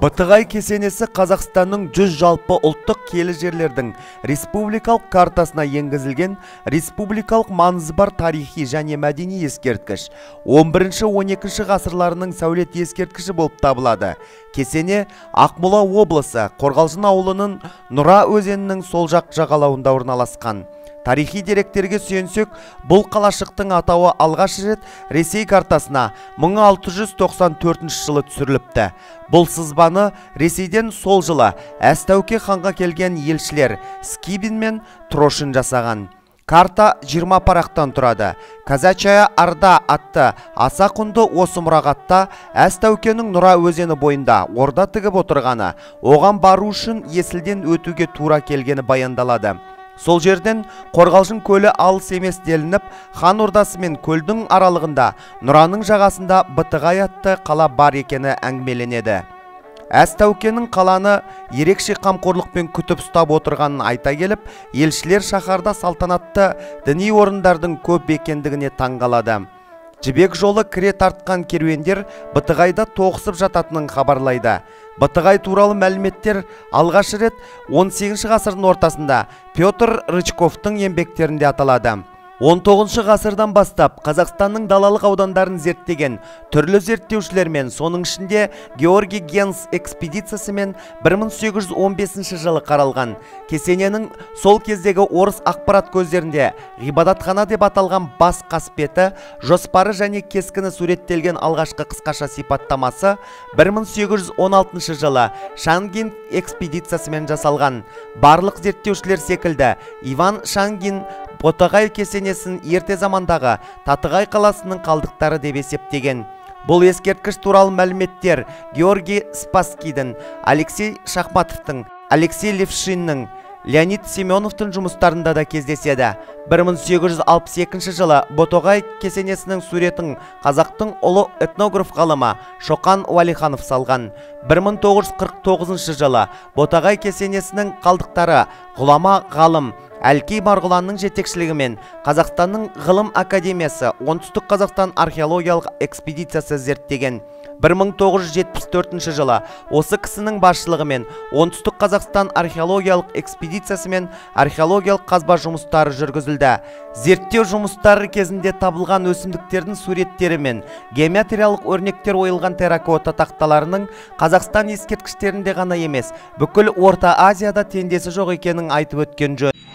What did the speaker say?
Бытығай кесенесі Қазақстанның 100 жалпы ұлттық киелі жерлердің республикалық картасына енгізілген республикалық маңызы бар тарихи және мәдени ескерткіш. 11-12 ғасырларының сәулет ескерткіші болып табылады. Кесене Ақмола облысы Қорғалжын ауылының Нұра өзенінің сол жақ жағалауында орналасқан. Тарихи деректерге сүйенсек, бұл қалашықтың атауы алғаш рет Ресей картасына 1694 жылы түсіріліпті. Бұл сызбаны Ресейден сол жылы Әстәуке ханға келген елшілер Скибин мен Трошин жасаған. Карта 20 парақтан тұрады. Казачая Арда атты аса құнды осы мұрағатта Әстәукенің Нұра өзені бойында орда тігіп отырғаны, оған бару үшін есілден өтуге тура келгені баяндалады. Сол жерден Қорғалжын көлі алыс емес делініп, хан ордасы мен көлдің аралығында Нұраның жағасында Бытығай атты қала бар екені әңгімеленеді. Әстәукенің қаланы ерекше қамқорлықпен күтіп ұстап отырғанын айта келіп, елшілер шаһарда салтанатты діни орындардың көп екендігіне таңғалады. Жібек жолы кіре тартқан керуендер Бытығайда тоғысып жататынын хабарлайды. Бытығай туралы мәліметтер алғаш рет 18 ғасырдың ортасында Петр Рычковтың еңбектерінде аталады. 19 ғасырдан бастап Қазақстанның далалық аудандарын зерттеген түрлі зерттеушілермен, соның ішінде Георгий Генс экспедициясымен 1815 жылы қаралған кесененің сол кездегі орыс ақпарат көздерінде ғибадатхана деп аталған бас қасбеті, жоспары және кескіні суреттелген алғашқы қысқаша сипаттамасы 1816 жылы Шангин экспедициясымен жасалған. Барлық зерттеушілер секілді Иван Шангин Бытығай кесенесін ерте замандағы Татығай қаласының қалдықтары деп есептеген. Бұл ескерткіш туралы мәліметтер Георгий Спасскийдің, Алексей Шахматовтың, Алексей Левшиннің, Леонид Семеновтың жұмыстарында да кездеседі. 1862 жылы Бытығай кесенесінің суретін қазақтың ұлы этнограф ғалымы Шоқан Уәлиханов салған. 1949 жылы Бытығай кесенесінің қалдықтары ғұлама ғалым Әлкей Марғұланның жетекшілігімен Қазақстанның ғылым академиясы Оңтүстік Қазақстан археологиялық экспедициясы зерттеген. 1974 жылы осы кісінің басшылығымен Оңтүстік Қазақстан археологиялық экспедициясымен археологиялық қазба жұмыстары жүргізілді. Зерттеу жұмыстары кезінде табылған өсімдіктердің суреттері мен геометриялық өрнектер ойылған терракота тақталарының Қазақстан ескерткіштерінде ғана емес, бүкіл Орта Азияда теңдесі жоқ екенін айтып өткен жөн.